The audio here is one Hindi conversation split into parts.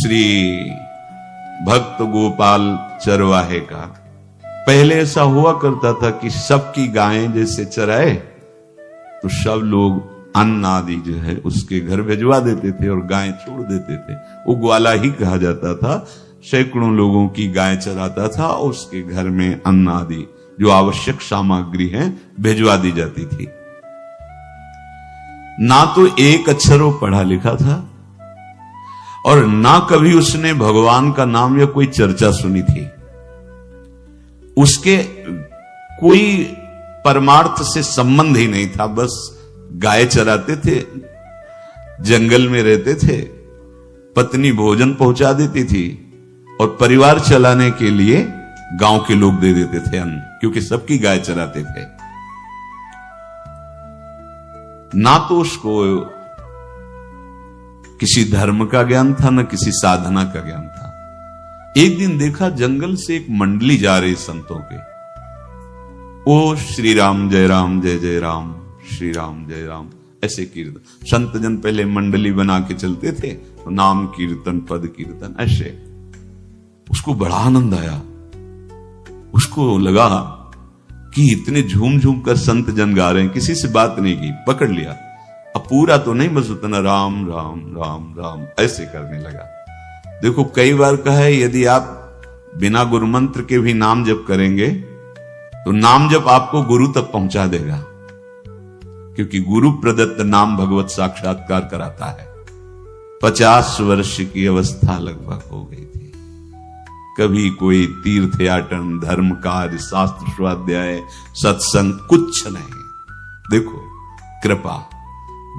श्री भक्त गोपाल चरवाहे का। पहले ऐसा हुआ करता था कि सबकी गायें जैसे चराए तो सब लोग अन्न आदि जो है उसके घर भिजवा देते थे और गायें छोड़ देते थे। वो ग्वाला ही कहा जाता था। सैकड़ों लोगों की गाय चराता था और उसके घर में अन्न आदि जो आवश्यक सामग्री है भिजवा दी जाती थी। ना तो एक अक्षर वो पढ़ा लिखा था और ना कभी उसने भगवान का नाम या कोई चर्चा सुनी थी। उसके कोई परमार्थ से संबंध ही नहीं था। बस गाय चराते थे, जंगल में रहते थे, पत्नी भोजन पहुंचा देती थी और परिवार चलाने के लिए गांव के लोग दे देते थे अन्न, क्योंकि सबकी गाय चराते थे। ना तो उसको किसी धर्म का ज्ञान था, न किसी साधना का ज्ञान था। एक दिन देखा जंगल से एक मंडली जा रही संतों के। वो श्री राम जय राम जय जय राम, श्री राम जय राम, ऐसे कीर्तन। संत जन पहले मंडली बना के चलते थे, तो नाम कीर्तन पद कीर्तन ऐसे। उसको बड़ा आनंद आया। उसको लगा कि इतने झूम झूम कर संत जन गा रहे हैं, किसी से बात नहीं की, पकड़ लिया। अब पूरा तो नहीं, बस उतना राम राम राम राम ऐसे करने लगा। देखो कई बार कहा है, यदि आप बिना गुरु मंत्र के भी नाम जप करेंगे तो नाम जप आपको गुरु तक पहुंचा देगा, क्योंकि गुरु प्रदत्त नाम भगवत साक्षात्कार कराता है। 50 वर्ष की अवस्था लगभग हो गई थी। कभी कोई तीर्थ याटन, धर्म कार्य, शास्त्र स्वाध्याय, सत्संग कुछ नहीं। देखो कृपा,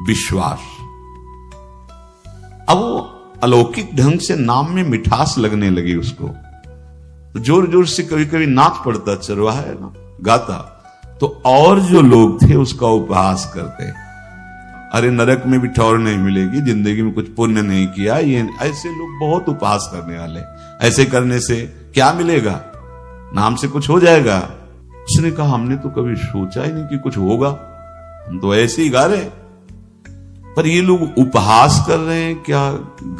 विश्वास। अब वो अलौकिक ढंग से नाम में मिठास लगने लगी उसको। तो जोर जोर से कभी कभी नाच पड़ता, चरवाहा है ना, गाता। तो और जो लोग थे उसका उपहास करते, अरे नरक में भी ठौर नहीं मिलेगी, जिंदगी में कुछ पुण्य नहीं किया। ये ऐसे लोग बहुत उपहास करने वाले। ऐसे करने से क्या मिलेगा, नाम से कुछ हो जाएगा। उसने कहा हमने तो कभी सोचा ही नहीं कि कुछ होगा, हम तो ऐसे ही गा रहे। पर ये लोग उपहास कर रहे हैं, क्या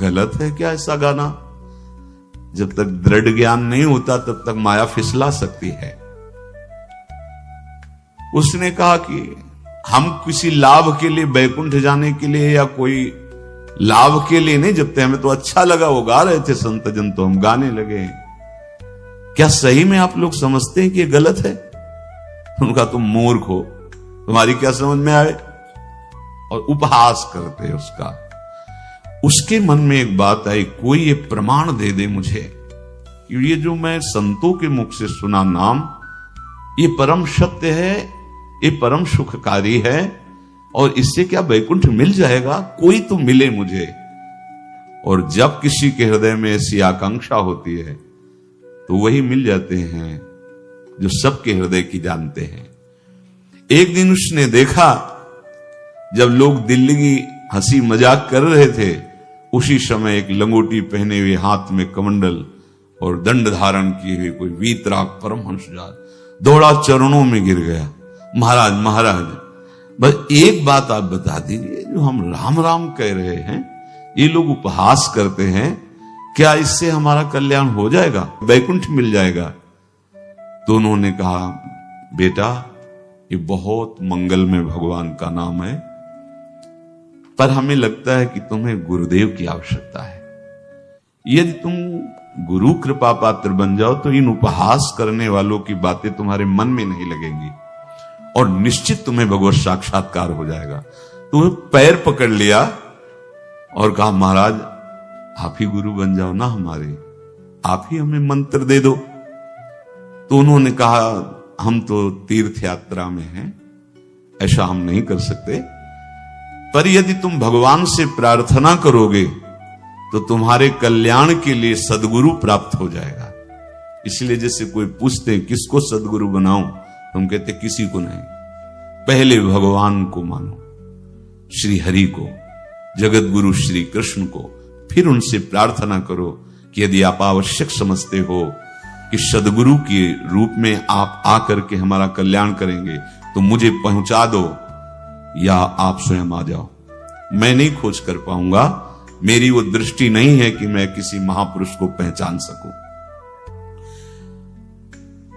गलत है क्या ऐसा गाना? जब तक दृढ़ ज्ञान नहीं होता तब तक माया फिसला सकती है। उसने कहा कि हम किसी लाभ के लिए, बैकुंठ जाने के लिए या कोई लाभ के लिए नहीं जपते। हमें तो अच्छा लगा, वो गा रहे थे संत जन तो हम गाने लगे। क्या सही में आप लोग समझते हैं कि ये गलत है? उनका तुम मूर्ख हो, तुम्हारी क्या समझ में आए? और उपहास करते उसका। उसके मन में एक बात आई, कोई ये प्रमाण दे दे मुझे कि ये जो मैं संतों के मुख से सुना नाम, ये परम सत्य है, ये परम सुखकारी है, और इससे क्या बैकुंठ मिल जाएगा? कोई तो मिले मुझे। और जब किसी के हृदय में ऐसी आकांक्षा होती है तो वही मिल जाते हैं जो सबके हृदय की जानते हैं। एक दिन उसने देखा जब लोग दिल्ली की हंसी मजाक कर रहे थे, उसी समय एक लंगोटी पहने हुए, हाथ में कमंडल और दंड धारण किए हुए कोई वीतराग परमहंस दौड़ा, चरणों में गिर गया। महाराज महाराज, बस एक बात आप बता दीजिए, जो हम राम राम कह रहे हैं, ये लोग उपहास करते हैं, क्या इससे हमारा कल्याण हो जाएगा, वैकुंठ मिल जाएगा? तो उन्होंने कहा, बेटा ये बहुत मंगल में भगवान का नाम है, पर हमें लगता है कि तुम्हें गुरुदेव की आवश्यकता है। यदि तुम गुरु कृपा पात्र बन जाओ तो इन उपहास करने वालों की बातें तुम्हारे मन में नहीं लगेंगी और निश्चित तुम्हें भगवत साक्षात्कार हो जाएगा। तो पैर पकड़ लिया और कहा, महाराज आप ही गुरु बन जाओ ना हमारे, आप ही हमें मंत्र दे दो। तो उन्होंने कहा, हम तो तीर्थ यात्रा में हैं, ऐसा हम नहीं कर सकते, पर यदि तुम भगवान से प्रार्थना करोगे तो तुम्हारे कल्याण के लिए सदगुरु प्राप्त हो जाएगा। इसलिए जैसे कोई पूछते हैं किसको सदगुरु बनाऊं, तुम कहते किसी को नहीं, पहले भगवान को मानो, श्री हरि को, जगत गुरु श्री कृष्ण को, फिर उनसे प्रार्थना करो कि यदि आप आवश्यक समझते हो कि सदगुरु के रूप में आप आकर के हमारा कल्याण करेंगे तो मुझे पहुंचा दो, या आप स्वयं आ जाओ। मैं नहीं खोज कर पाऊंगा, मेरी वो दृष्टि नहीं है कि मैं किसी महापुरुष को पहचान सकूं।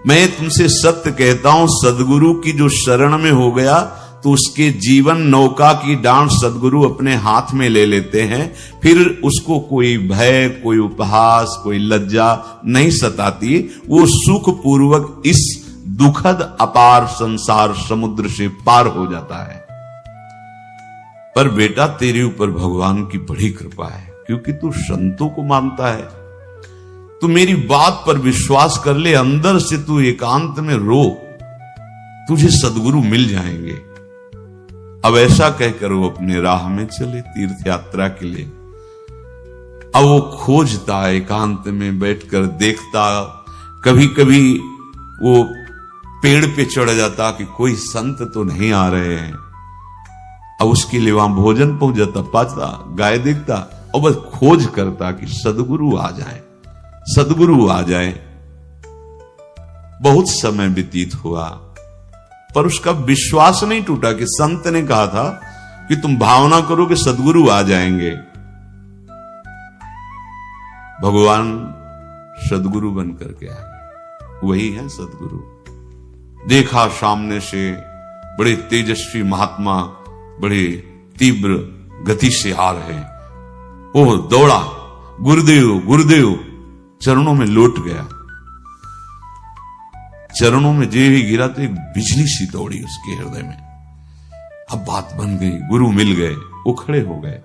मैं तुमसे सत्य कहता हूं, सदगुरु की जो शरण में हो गया तो उसके जीवन नौका की डांट सदगुरु अपने हाथ में ले लेते हैं। फिर उसको कोई भय, कोई उपहास, कोई लज्जा नहीं सताती। वो सुख पूर्वक इस दुखद अपार संसार समुद्र से पार हो जाता है। पर बेटा, तेरे ऊपर भगवान की बड़ी कृपा है, क्योंकि तू संतों को मानता है। तू मेरी बात पर विश्वास कर ले, अंदर से तू एकांत में रो, तुझे सदगुरु मिल जाएंगे। अब ऐसा कहकर वो अपने राह में चले तीर्थ यात्रा के लिए। अब वो खोजता, एकांत में बैठकर देखता, कभी कभी वो पेड़ पे चढ़ जाता कि कोई संत तो नहीं आ रहे हैं। अब उसके लिए वहां भोजन पहुंच जाता, पाता, गाय देखता और बस खोज करता कि सदगुरु आ जाए, सदगुरु आ जाए। बहुत समय व्यतीत हुआ, पर उसका विश्वास नहीं टूटा कि संत ने कहा था कि तुम भावना करो कि सदगुरु आ जाएंगे। भगवान सदगुरु बन करके आ गए, वही है सदगुरु। देखा सामने से बड़े तेजस्वी महात्मा बड़े तीव्र गति से आ रहे। ओह, दौड़ा, गुरुदेव गुरुदेव, चरणों में लौट गया। चरणों में जे ही गिरा तो एक बिजली सी दौड़ी उसके हृदय में। अब बात बन गई, गुरु मिल गए। वो खड़े हो गए,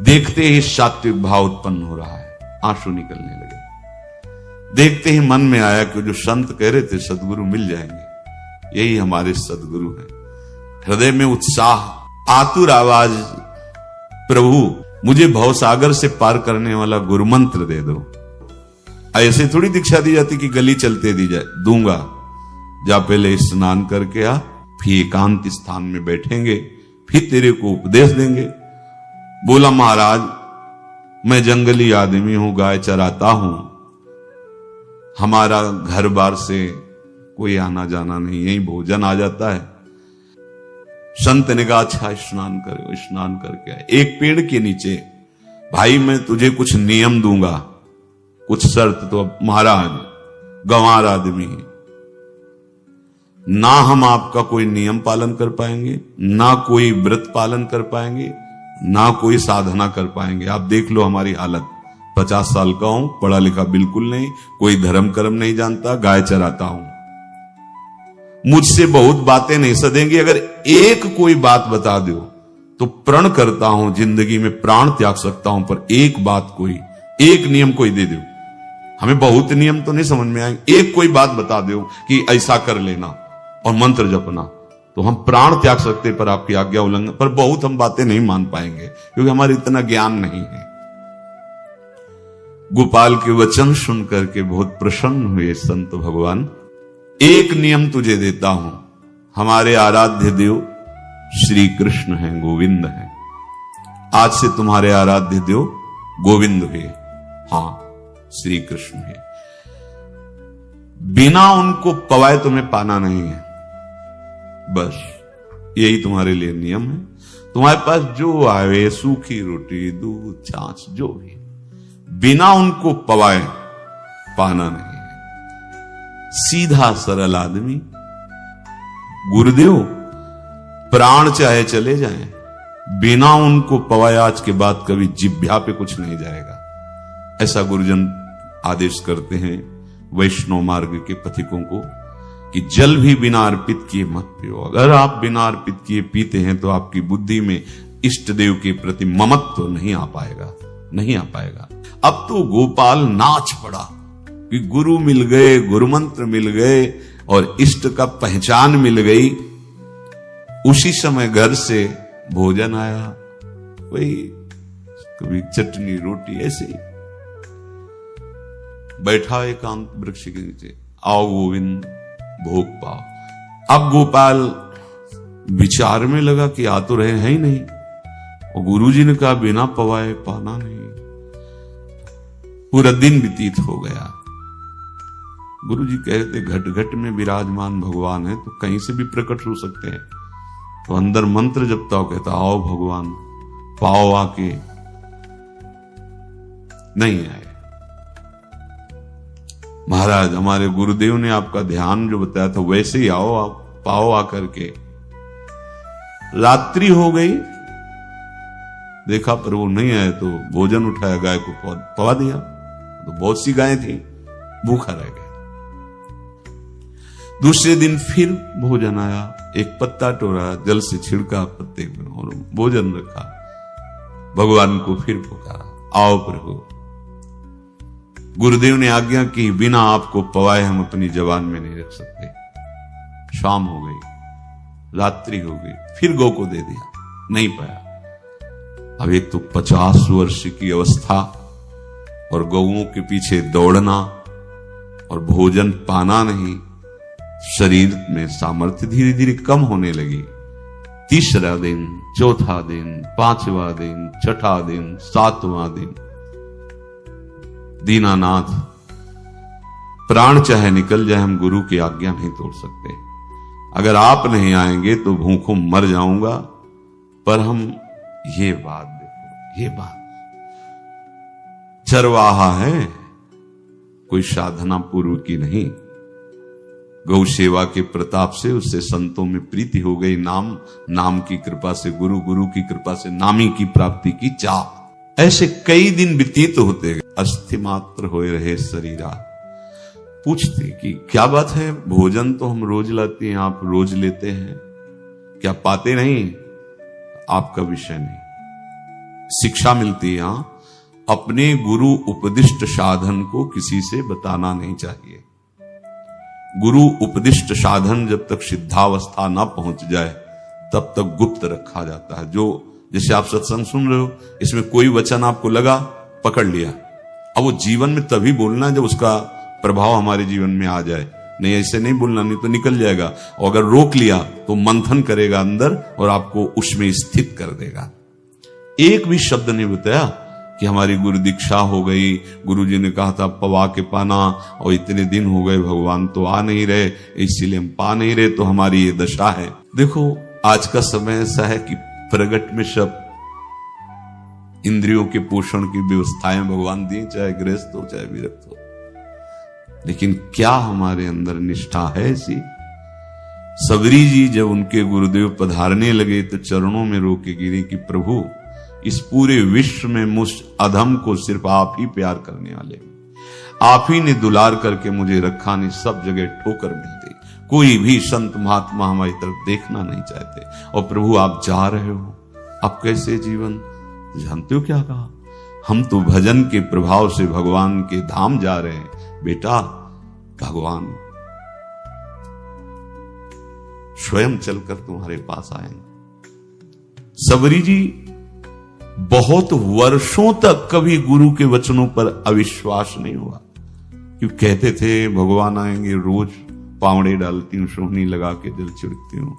देखते ही सात्विक भाव उत्पन्न हो रहा है, आंसू निकलने लगे। देखते ही मन में आया कि जो संत कह रहे थे सदगुरु मिल जाएंगे, यही हमारे सदगुरु हैं। हृदय में उत्साह, आतुर आवाज, प्रभु मुझे भवसागर से पार करने वाला गुरु मंत्र दे दो। ऐसे थोड़ी दीक्षा दी जाती कि गली चलते दी जाए, दूंगा। जा पहले स्नान करके आ, फिर एकांत स्थान में बैठेंगे, फिर तेरे को उपदेश देंगे। बोला, महाराज मैं जंगली आदमी हूं, गाय चराता हूं, हमारा घर बार से कोई आना जाना नहीं, यही भोजन आ जाता है। संत ने कहा, अच्छा स्नान करो। स्नान करके आए, एक पेड़ के नीचे। भाई मैं तुझे कुछ नियम दूंगा, कुछ शर्त। तो महाराज गंवार आदमी है, ना हम आपका कोई नियम पालन कर पाएंगे, ना कोई व्रत पालन कर पाएंगे, ना कोई साधना कर पाएंगे। आप देख लो हमारी हालत। 50 साल का हूं, पढ़ा लिखा बिल्कुल नहीं, कोई धर्म कर्म नहीं जानता, गाय चराता हूं। मुझसे बहुत बातें नहीं सदेंगी। अगर एक कोई बात बता दो तो प्रण करता हूं, जिंदगी में प्राण त्याग सकता हूं, पर एक बात, कोई एक नियम कोई दे दो। हमें बहुत नियम तो नहीं समझ में आएंगे, एक कोई बात बता दो कि ऐसा कर लेना और मंत्र जपना, तो हम प्राण त्याग सकते, पर आपकी आज्ञा उल्लंघन, पर बहुत हम बातें नहीं मान पाएंगे क्योंकि हमारे इतना ज्ञान नहीं है। गोपाल के वचन सुन करके बहुत प्रसन्न हुए संत भगवान। एक नियम तुझे देता हूं, हमारे आराध्य देव श्री कृष्ण हैं, गोविंद हैं। आज से तुम्हारे आराध्य देव गोविंद हुए, हाँ श्री कृष्ण है। बिना उनको पवाए तुम्हें पाना नहीं है, बस यही तुम्हारे लिए नियम है। तुम्हारे पास जो आवे, सूखी रोटी, दूध, छाछ, जो भी, बिना उनको पवाए पाना नहीं है। सीधा सरल आदमी। गुरुदेव प्राण चाहे चले जाएं, बिना उनको पवाए आज के बाद कभी जिह्वा पे कुछ नहीं जाएगा। ऐसा गुरुजन आदेश करते हैं वैष्णव मार्ग के पथिकों को कि जल भी बिना अर्पित किए मत पियो। अगर आप बिना अर्पित किए पीते हैं तो आपकी बुद्धि में इष्ट देव के प्रति ममत्व तो नहीं आ पाएगा, नहीं आ पाएगा। अब तो गोपाल नाच पड़ा कि गुरु मिल गए, गुरु मंत्र मिल गए और इष्ट का पहचान मिल गई। उसी समय घर से भोजन आया, वही कभी चटनी रोटी, ऐसे ही बैठा एकांत वृक्ष के नीचे। आओ गोविंद भोग पाओ। अब गोपाल विचार में लगा कि आ तो रहे हैं ही नहीं, और गुरुजी ने कहा बिना पवाए पाना नहीं। पूरा दिन व्यतीत हो गया। गुरुजी कहते घट घट में विराजमान भगवान है, तो कहीं से भी प्रकट हो सकते हैं। तो अंदर मंत्र जपता हो, कहता आओ भगवान, पाओ आके, नहीं आए। महाराज हमारे गुरुदेव ने आपका ध्यान जो बताया था वैसे ही आओ, आप पाओ आकर के। रात्रि हो गई, देखा पर वो नहीं आए तो भोजन उठाया, गाय को पवा दिया। तो बहुत सी गायें थी, भूखा रह गया। दूसरे दिन फिर भोजन आया, एक पत्ता टोरा, जल से छिड़का पत्ते में और भोजन रखा। भगवान को फिर पुकारा, आओ प्रभु। गुरुदेव ने आज्ञा की, बिना आपको पवाए हम अपनी जबान में नहीं रख सकते। शाम हो गई, रात्रि हो गई, फिर गौ को दे दिया, नहीं पाया। अब एक तो 50 वर्ष की अवस्था और गौओं के पीछे दौड़ना और भोजन पाना नहीं, शरीर में सामर्थ्य धीरे धीरे कम होने लगी। तीसरा दिन, चौथा दिन, पांचवा दिन, छठा दिन, सातवां दिन, दीनानाथ प्राण चाहे निकल जाए, हम गुरु की आज्ञा नहीं तोड़ सकते। अगर आप नहीं आएंगे तो भूखों मर जाऊंगा। पर हम ये बात देखो, ये बात चरवाहा है, कोई साधना पूर्व की नहीं। गौ सेवा के प्रताप से उससे संतों में प्रीति हो गई, नाम की कृपा से गुरु की कृपा से नामी की प्राप्ति की चाह। ऐसे कई दिन व्यतीत होते गए, अस्थि मात्र होए रहे शरीरा। पूछते कि क्या बात है, भोजन तो हम रोज लाते हैं, आप रोज लेते हैं, क्या पाते नहीं? आपका विषय नहीं। शिक्षा मिलती है, अपने गुरु उपदिष्ट साधन को किसी से बताना नहीं चाहिए। गुरु उपदिष्ट साधन जब तक सिद्धावस्था ना पहुंच जाए तब तक गुप्त रखा जाता है। जो जैसे आप सत्संग सुन रहे हो, इसमें कोई वचन आपको लगा, पकड़ लिया, अब वो जीवन में तभी बोलना जब उसका प्रभाव हमारे जीवन में आ जाए। नहीं ऐसे नहीं बोलना, नहीं तो निकल जाएगा। और अगर रोक लिया तो मंथन करेगा अंदर और आपको उसमें स्थित कर देगा। एक भी शब्द नहीं बताया कि हमारी गुरु दीक्षा हो गई, गुरु जी ने कहा था पवा के पाना, और इतने दिन हो गए भगवान तो आ नहीं रहे, इसीलिए हम पा नहीं रहे, तो हमारी ये दशा है। देखो आज का समय ऐसा है कि प्रगट में सब इंद्रियों के पोषण की व्यवस्थाएं भगवान दी, चाहे गृहस्थ हो चाहे विरक्त हो, लेकिन क्या हमारे अंदर निष्ठा है ऐसी? सबरी जी जब उनके गुरुदेव पधारने लगे तो चरणों में रो के गिरे कि प्रभु इस पूरे विश्व में मुझ अधम को सिर्फ आप ही प्यार करने वाले, आप ही ने दुलार करके मुझे रखा, नहीं सब जगह ठोकर मिलती, कोई भी संत महात्मा हमारी तरफ देखना नहीं चाहते, और प्रभु आप जा रहे हो, अब कैसे जीवन? जानते हो क्या कहा? हम तो भजन के प्रभाव से भगवान के धाम जा रहे हैं बेटा, भगवान स्वयं चलकर तुम्हारे पास आएंगे। सबरी जी बहुत वर्षों तक कभी गुरु के वचनों पर अविश्वास नहीं हुआ, क्यों कहते थे भगवान आएंगे, रोज पावड़े डालती हूं, सोहनी लगा के जल छिड़कती हूं,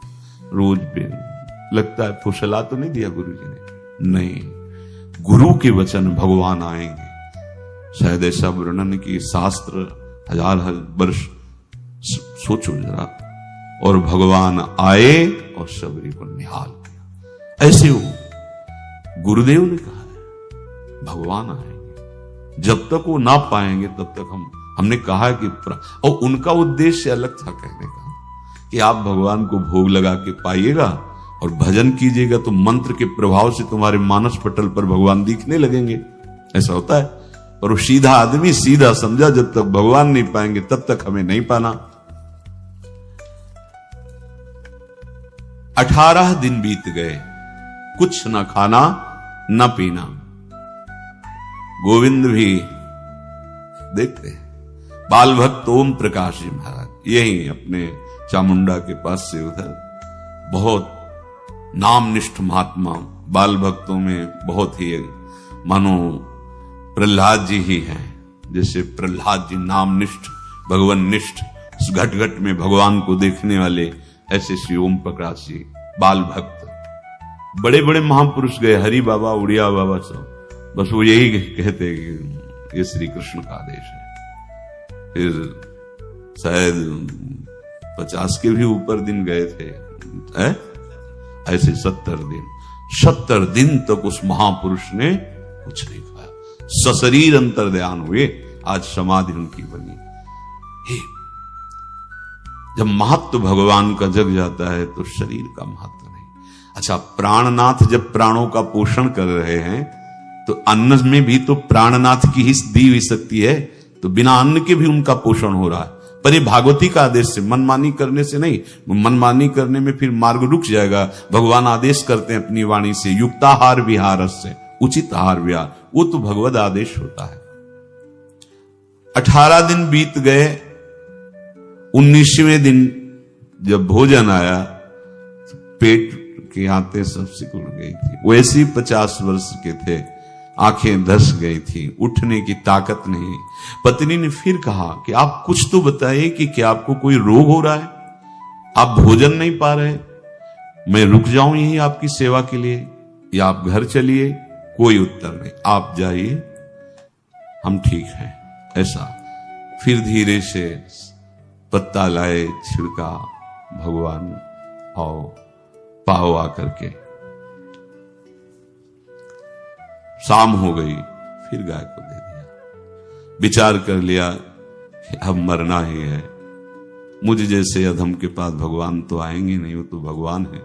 रोज पे लगता है। फुसला तो नहीं दिया गुरु जी ने, नहीं, गुरु के वचन भगवान आएंगे। शायद ऐसा वर्णन की शास्त्र हजार वर्ष सोचो जरा, और भगवान आए और सबरी को निहाल किया। ऐसे हो गुरुदेव ने कहा है भगवान आएंगे, जब तक वो ना पाएंगे तब तक हमने कहा कि और उनका उद्देश्य अलग था कहने का कि आप भगवान को भोग लगा के पाइएगा और भजन कीजिएगा तो मंत्र के प्रभाव से तुम्हारे मानस पटल पर भगवान दिखने लगेंगे। ऐसा होता है, पर वो सीधा आदमी सीधा समझा, जब तक भगवान नहीं पाएंगे तब तक हमें नहीं पाना। 18 दिन बीत गए, कुछ न खाना न पीना। गोविंद भी देखते हैं, बाल भक्त ओम प्रकाश जी महाराज यही अपने चामुंडा के पास से उधर, बहुत नामनिष्ठ महात्मा, बाल भक्तों में बहुत ही मानो प्रहलाद जी ही हैं। जैसे प्रहलाद जी नामनिष्ठ भगवान निष्ठ, घट घट में भगवान को देखने वाले, ऐसे श्री ओम प्रकाश जी बाल भक्त। बड़े बड़े महापुरुष गए, हरि बाबा, उड़िया बाबा, सब बस वो यही कहते कि ये श्री कृष्ण का आदेश है। फिर शायद 50 के भी ऊपर दिन गए थे, ऐसे 70 दिन। 70 दिन तक उस महापुरुष ने कुछ नहीं खाया, सशरीर अंतर ध्यान हुए, आज समाधि उनकी बनी। जब महत्व भगवान का जग जाता है तो शरीर का महत्व नहीं। अच्छा, प्राणनाथ जब प्राणों का पोषण कर रहे हैं तो अन्न में भी तो प्राणनाथ की ही दी हुई शक्ति है, तो बिना अन्न के भी उनका पोषण हो रहा है, पर ये भागवती का आदेश से, मनमानी करने से नहीं। मनमानी करने में फिर मार्ग रुक जाएगा। भगवान आदेश करते हैं अपनी वाणी से, युक्ताहार विहार से, उचित आहार विहार, वो तो भगवद आदेश होता है। 18 दिन बीत गए, 19वें दिन जब भोजन आया तो पेट के आते सब सिकुड़ गई थी। वैसे ही 50 वर्ष के थे, आंखें धस गई थी, उठने की ताकत नहीं। पत्नी ने फिर कहा कि आप कुछ तो बताइए कि क्या आपको कोई रोग हो रहा है, आप भोजन नहीं पा रहे, मैं रुक जाऊं यहीं आपकी सेवा के लिए या आप घर चलिए। कोई उत्तर नहीं, आप जाइए, हम ठीक हैं, ऐसा। फिर धीरे से पत्ता लाए, छिड़का, भगवान आओ पाओ आकर के। शाम हो गई, फिर गाय को दे दिया। विचार कर लिया कि अब मरना ही है, मुझ जैसे अधम के पास भगवान तो आएंगे नहीं, वो तो भगवान है,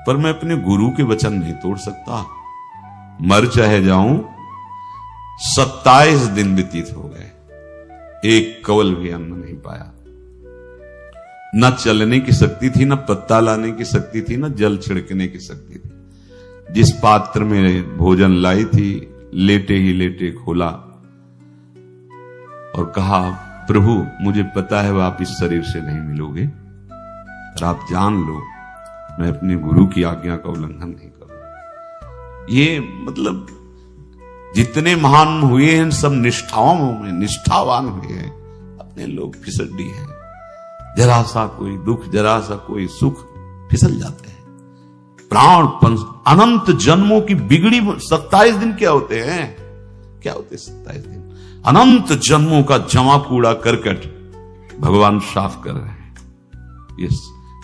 पर मैं अपने गुरु के वचन नहीं तोड़ सकता, मर चाहे जाऊं। 27 दिन व्यतीत हो गए, एक कवल भी अन्न नहीं पाया। न चलने की शक्ति थी, न पत्ता लाने की शक्ति थी, न जल छिड़कने की शक्ति थी। जिस पात्र में भोजन लाई थी, लेटे ही लेटे खोला और कहा, प्रभु मुझे पता है आप इस शरीर से नहीं मिलोगे, पर आप जान लो मैं अपने गुरु की आज्ञा का उल्लंघन नहीं करूंगा। ये मतलब जितने महान हुए हैं सब निष्ठाओं में निष्ठावान हुए हैं, अपने लोग फिसड्डी हैं। जरा सा कोई दुख, जरा सा कोई सुख, फिसल जाते हैं। प्राण अनंत जन्मों की बिगड़ी 27 दिन क्या होते हैं, क्या होते हैं 27 दिन? अनंत जन्मों का जमा कूड़ा करकट भगवान साफ कर रहे हैं। यस,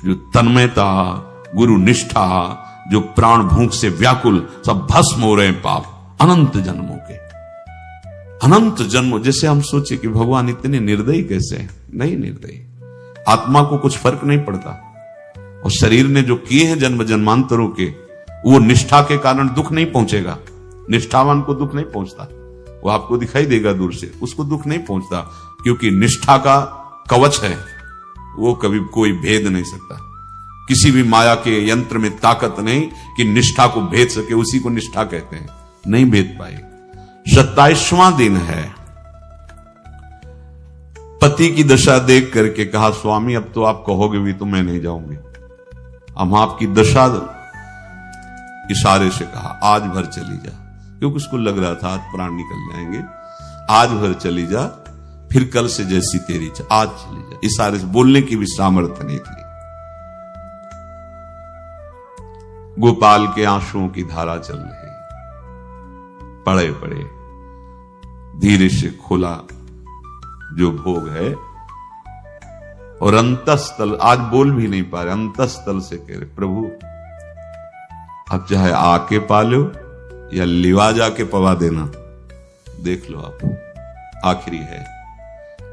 जो तन्मयता, गुरु निष्ठा, जो प्राण भूख से व्याकुल, सब भस्म हो रहे हैं पाप अनंत जन्मों के। अनंत जन्मों, जैसे हम सोचे कि भगवान इतने निर्दयी कैसे हैं? नहीं निर्दयी, आत्मा को कुछ फर्क नहीं पड़ता। और शरीर ने जो किए हैं जन्म जन्मांतरों के, वो निष्ठा के कारण दुख नहीं पहुंचेगा। निष्ठावान को दुख नहीं पहुंचता, वो आपको दिखाई देगा दूर से, उसको दुख नहीं पहुंचता, क्योंकि निष्ठा का कवच है, वो कभी कोई भेद नहीं सकता। किसी भी माया के यंत्र में ताकत नहीं कि निष्ठा को भेद सके, उसी को निष्ठा कहते हैं, नहीं भेद पाए। 27वां दिन है। पति की दशा देख करके कहा, स्वामी अब तो आप कहोगे भी तो मैं नहीं जाऊंगी। हम आपकी दशा, इशारे से कहा आज भर चली जा, क्योंकि उसको लग रहा था आज प्राण निकल जाएंगे। आज भर चली जा, फिर कल से जैसी तेरी आज चली जा। इशारे से, बोलने की भी सामर्थ्य नहीं थी। गोपाल के आंसुओं की धारा चल रही, पड़े पड़े धीरे से खोला जो भोग है, और अंतस्थल, आज बोल भी नहीं पा रहे, अंतस्थल से कह रहे, प्रभु अब चाहे आके पालो या लिवा जाके पवा देना, देख लो आप, आखिरी है,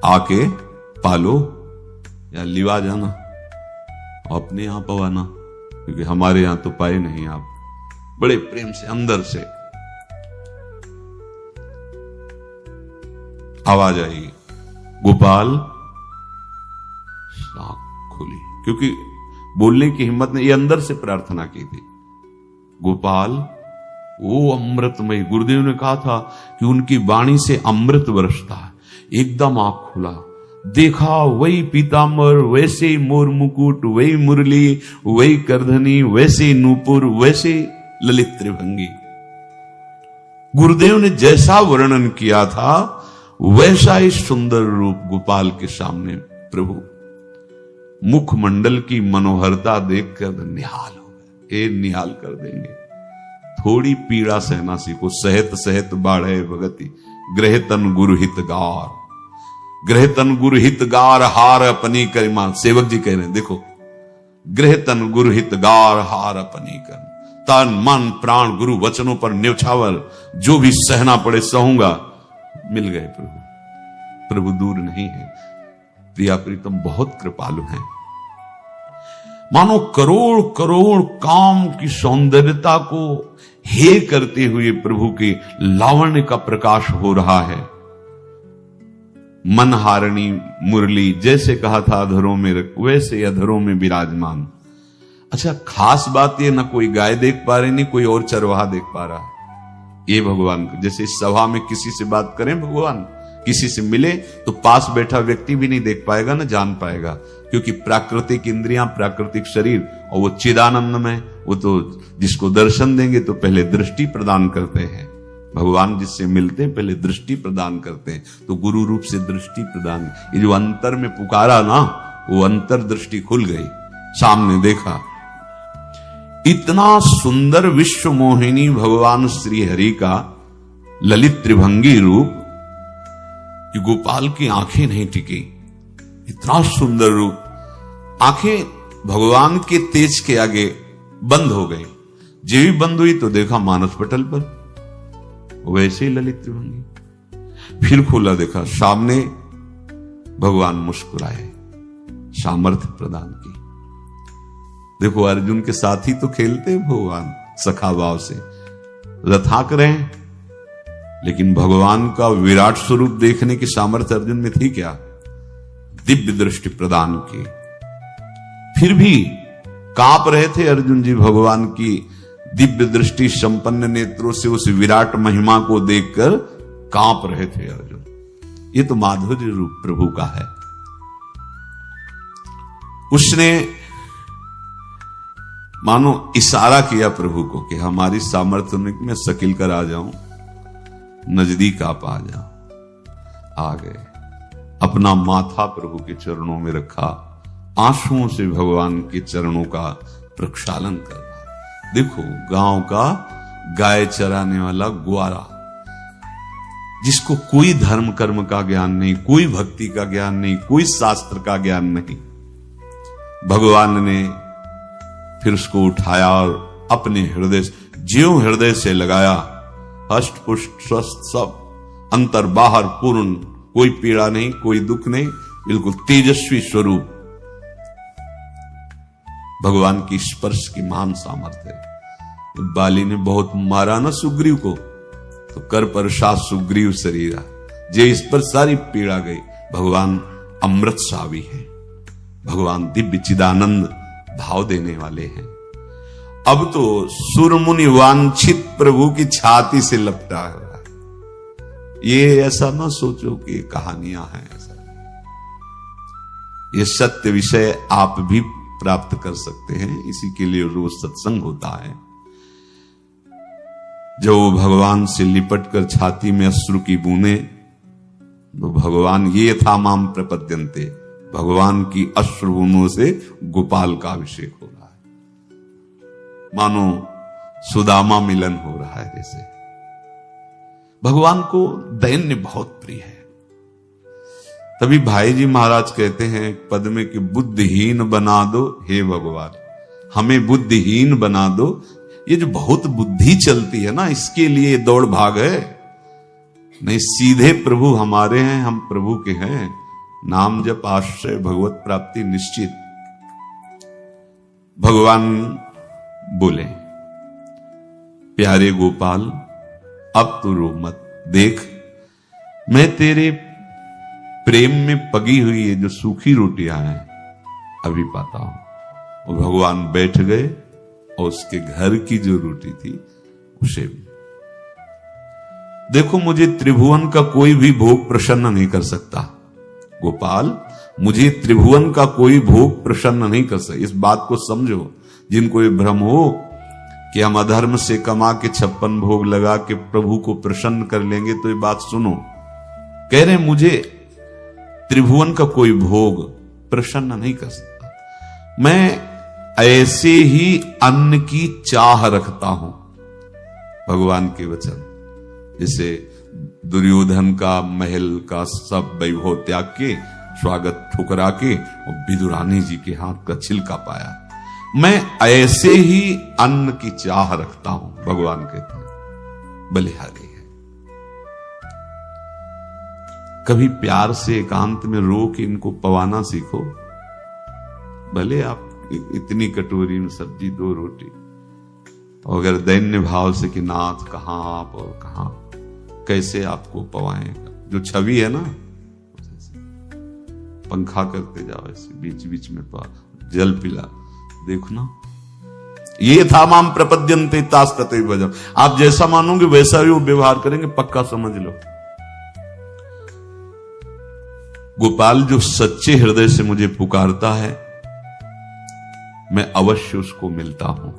आके पालो या लिवा जाना, अपने यहां पवाना, क्योंकि हमारे यहां तो पाए नहीं आप। बड़े प्रेम से अंदर से आवाज आई, गोपाल। आंख खुली, क्योंकि बोलने की हिम्मत ने, ये अंदर से प्रार्थना की थी, गोपाल वो अमृतमय। गुरुदेव ने कहा था कि उनकी वाणी से अमृत बरसता है। एकदम आंख खुला, देखा वही पीतांबर, वैसे ही मोर मुकुट, वही मुरली, वही करधनी, वैसे ही नूपुर, वैसे ललित त्रिभंगी। गुरुदेव ने जैसा वर्णन किया था वैसा ही सुंदर रूप गोपाल के सामने। प्रभु मुखमंडल की मनोहरता देखकर निहाल हो गए। निहाल कर देंगे, थोड़ी पीड़ा सहना सीखो। सहत सहत बाढ़े भगति, ग्रह तन गुरु हितगार, ग्रह तन गुरु हितगार, हार अपनी करिमा। सेवक जी कह रहे हैं, देखो, ग्रह तन गुरु हितगार, हार अपनी कर, तन मन प्राण गुरु वचनों पर न्यौछावर जो भी सहना पड़े सहूंगा। मिल गए प्रभु। प्रभु दूर नहीं है। प्रिया प्रीतम बहुत कृपालु हैं। मानो करोड़ करोड़ काम की सौंदर्यता को हे करते हुए प्रभु के लावण्य का प्रकाश हो रहा है। मनहारिणी मुरली जैसे कहा था अधरों में वैसे अधरों में विराजमान। अच्छा, खास बात ये, ना कोई गाय देख पा रही, नहीं कोई और चरवाहा देख पा रहा। ये भगवान को, जैसे इस सभा में किसी से बात करें भगवान, किसी से मिले तो पास बैठा व्यक्ति भी नहीं देख पाएगा, ना जान पाएगा, क्योंकि प्राकृतिक इंद्रियां, प्राकृतिक शरीर, और वो चिदानंद में, वो तो जिसको दर्शन देंगे तो पहले दृष्टि प्रदान करते हैं। भगवान जिससे मिलते हैं पहले दृष्टि प्रदान करते हैं, तो गुरु रूप से दृष्टि प्रदान। ये जो अंतर में पुकारा ना, वो अंतर दृष्टि खुल गई, सामने देखा। इतना सुंदर विश्व मोहिनी भगवान श्री हरि का ललित त्रिभंगी रूप कि गोपाल की आंखें नहीं टिकी। इतना सुंदर रूप, आंखें भगवान के तेज के आगे बंद हो गई। जे भी बंद हुई तो देखा मानस पटल पर वैसे ही ललित त्रिभंगी। फिर खोला, देखा सामने भगवान मुस्कुराए, सामर्थ्य प्रदान की। देखो अर्जुन के साथ ही तो खेलते भगवान सखा भाव से, रथाक रहे, लेकिन भगवान का विराट स्वरूप देखने की सामर्थ्य अर्जुन में थी क्या? दिव्य दृष्टि प्रदान की। फिर भी कांप रहे थे अर्जुन जी भगवान की दिव्य दृष्टि संपन्न नेत्रों से उस विराट महिमा को देखकर कांप रहे थे अर्जुन। ये तो माधुर्य रूप प्रभु का है। उसने मानो इशारा किया प्रभु को कि हमारी सामर्थ्य में मैं सकिल कर आ जाऊं, नजदीक आप आ जाओ। आ गए, अपना माथा प्रभु के चरणों में रखा, आंसुओं से भगवान के चरणों का प्रक्षालन कर रहा। देखो गांव का गाय चराने वाला ग्वारा, जिसको कोई धर्म कर्म का ज्ञान नहीं, कोई भक्ति का ज्ञान नहीं, कोई शास्त्र का ज्ञान नहीं, भगवान ने फिर उसको उठाया और अपने हृदय, ज्यों हृदय से लगाया, हष्ट पुष्ट स्वस्थ सब, अंतर बाहर पूर्ण, कोई पीड़ा नहीं, कोई दुख नहीं, बिल्कुल तेजस्वी स्वरूप। भगवान की स्पर्श की महान सामर्थ्य है। बाली ने बहुत मारा ना सुग्रीव को, तो कर पर शाह सुग्रीव शरीरा, जे इस पर सारी पीड़ा गई। भगवान अमृत सावी है, भगवान दिव्य चिदानंद भाव देने वाले हैं। अब तो सुरमुनि वांछित प्रभु की छाती से लपटा हुआ है। ये ऐसा ना सोचो कि कहानियां हैं, ऐसा ये सत्य विषय आप भी प्राप्त कर सकते हैं। इसी के लिए रोज सत्संग होता है। जो भगवान से लिपट कर छाती में अश्रु की बूंदे, तो भगवान ये था माम प्रपद्यन्ते, भगवान की अश्रु बूंदों से गोपाल का अभिषेक हो रहा है। मानो सुदामा मिलन हो रहा है। जैसे भगवान को दैन्य बहुत प्रिय है। तभी भाई जी महाराज कहते हैं पद में कि बुद्धिहीन बना दो हे भगवान, हमें बुद्धिहीन बना दो। ये जो बहुत बुद्धि चलती है ना, इसके लिए दौड़ भाग है। नहीं, सीधे प्रभु हमारे हैं, हम प्रभु के हैं। नाम जप आश्रय भगवत प्राप्ति निश्चित। भगवान बोले, प्यारे गोपाल अब तो रो मत, देख मैं तेरे प्रेम में पगी हुई ये जो सूखी रोटियां हैं अभी पाता हूं। और भगवान बैठ गए और उसके घर की जो रोटी थी उसे भी। देखो, मुझे त्रिभुवन का कोई भी भोग प्रसन्न नहीं कर सकता गोपाल, मुझे त्रिभुवन का कोई भोग प्रसन्न नहीं कर सकता। इस बात को समझो। जिनको ये भ्रम हो कि हम अधर्म से कमा के 56 भोग लगा के प्रभु को प्रसन्न कर लेंगे, तो ये बात सुनो। कह रहे मुझे त्रिभुवन का कोई भोग प्रसन्न नहीं कर सकता। मैं ऐसे ही अन्न की चाह रखता हूं। भगवान के वचन, जैसे दुर्योधन का महल का सब वैभव त्याग के, स्वागत ठुकरा के और विदुरानी जी के हाथ का छिलका पाया। मैं ऐसे ही अन्न की चाह रखता हूं, भगवान कहते हैं, बलिहारी है। कभी प्यार से एकांत में रो के इनको पवाना सीखो। भले आप इतनी कटोरी में सब्जी, 2 रोटी, अगर दैन्य भाव से कि नाथ कहां आप और कहां, कैसे आपको पवाएगा। जो छवि है ना, पंखा करते जाओ ऐसे, बीच बीच में जल पिला, देखो ना, ये था माम प्रपद्यन्ते तास्तते भजम। आप जैसा मानोगे वैसा ही वो व्यवहार करेंगे, पक्का समझ लो। गोपाल जो सच्चे हृदय से मुझे पुकारता है, मैं अवश्य उसको मिलता हूं।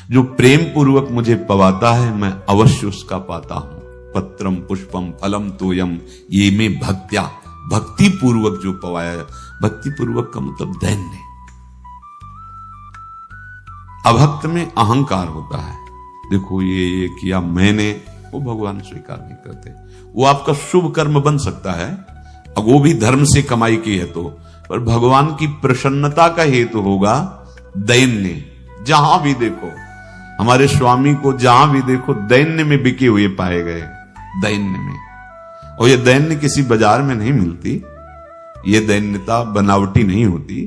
जो प्रेम पूर्वक मुझे पवाता है, मैं अवश्य उसका पाता हूं। पत्रम पुष्पम फलम तोयम ये में भक्त्या, भक्ति पूर्वक जो पवाया। भक्ति पूर्वक का मतलब दैन्य। अभक्त में अहंकार होता है, देखो ये किया मैंने, वो भगवान स्वीकार नहीं करते। वो आपका शुभ कर्म बन सकता है, अब वो भी धर्म से कमाई की है तो, पर भगवान की प्रसन्नता का हेतु होगा दैन्य। जहां भी देखो, हमारे स्वामी को जहां भी देखो दैन्य में बिके हुए पाए गए, दैन्य में। और ये दैन्य किसी बाजार में नहीं मिलती, ये दैन्यता बनावटी नहीं होती,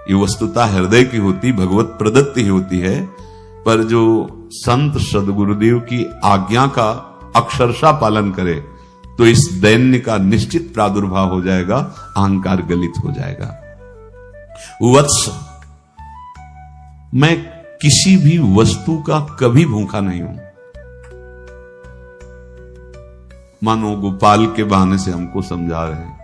ये वस्तुता हृदय की होती, भगवत प्रदत्त ही होती है। पर जो संत सदगुरुदेव की आज्ञा का अक्षरशः पालन करे तो इस दैन्य का निश्चित प्रादुर्भाव हो जाएगा, अहंकार गलित हो जाएगा। वत्स, मैं किसी भी वस्तु का कभी भूखा नहीं हूं। मानो गोपाल के बहाने से हमको समझा रहे हैं,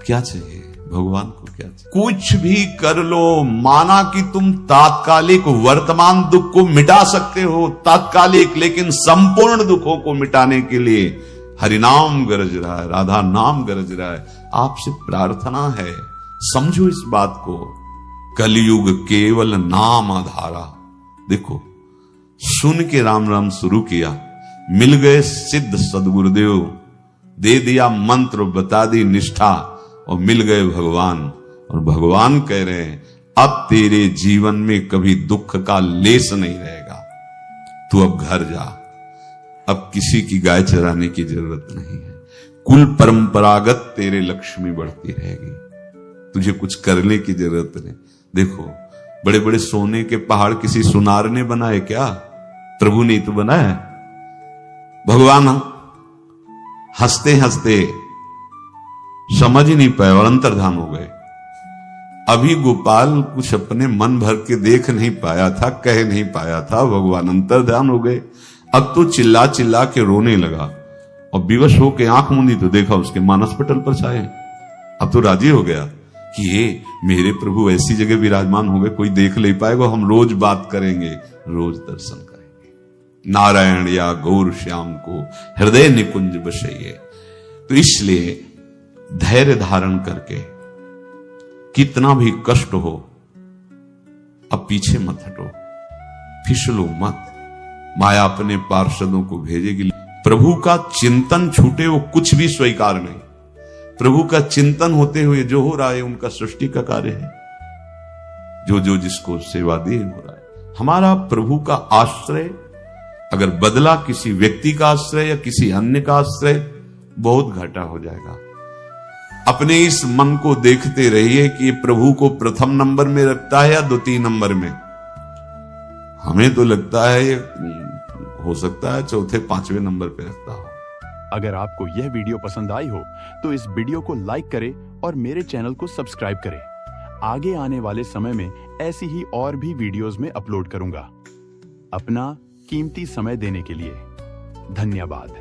क्या चाहिए भगवान को, क्या चाहिए? कुछ भी कर लो, माना कि तुम तात्कालिक वर्तमान दुख को मिटा सकते हो, तात्कालिक, लेकिन संपूर्ण दुखों को मिटाने के लिए हरिनाम गरज रहा है, राधा नाम गरज रहा है। आपसे प्रार्थना है, समझो इस बात को। कलयुग केवल नाम आधारा। देखो, सुन के राम राम शुरू किया, मिल गए सिद्ध सदगुरुदेव, दे दिया मंत्र, बता दी निष्ठा, और मिल गए भगवान। और भगवान कह रहे हैं, अब तेरे जीवन में कभी दुख का लेस नहीं रहेगा, तू अब घर जा, अब किसी की गाय चराने की जरूरत नहीं है, कुल परंपरागत तेरे लक्ष्मी बढ़ती रहेगी, तुझे कुछ करने की जरूरत नहीं। देखो, बड़े बड़े सोने के पहाड़ किसी सुनार ने बनाए क्या? प्रभु ने तो बनाया। भगवान हंसते हंसते समझ ही नहीं पाए और अंतर्धान हो गए। अभी गोपाल कुछ अपने मन भर के देख नहीं पाया था, कह नहीं पाया था, भगवान अंतर्धान हो गए। अब तो चिल्ला चिल्ला के रोने लगा और विवश होके आंख मूंदी तो देखा उसके मानस पटल पर छाए। अब तो राजी हो गया कि ये मेरे प्रभु ऐसी जगह विराजमान हो गए, कोई देख नहीं पाएगा, हम रोज बात करेंगे, रोज दर्शन करेंगे। नारायण या गौर श्याम को हृदय निकुंज बसइए। तो इसलिए धैर्य धारण करके, कितना भी कष्ट हो, अब पीछे मत हटो, फिसलो मत। माया अपने पार्षदों को भेजेगी। प्रभु का चिंतन छूटे वो कुछ भी स्वीकार नहीं। प्रभु का चिंतन होते हुए जो हो रहा है उनका सृष्टि का कार्य है, जो जो जिसको सेवा दे हो रहा है। हमारा प्रभु का आश्रय अगर बदला किसी व्यक्ति का आश्रय या किसी अन्य का आश्रय, बहुत घाटा हो जाएगा। अपने इस मन को देखते रहिए कि प्रभु को प्रथम नंबर में रखता है या द्वितीय नंबर में। हमें तो लगता है ये हो सकता है चौथे पांचवें नंबर पे रखता हो। अगर आपको यह वीडियो पसंद आई हो तो इस वीडियो को लाइक करें और मेरे चैनल को सब्सक्राइब करें। आगे आने वाले समय में ऐसी ही और भी वीडियोस में अपलोड करूंगा। अपना कीमती समय देने के लिए धन्यवाद।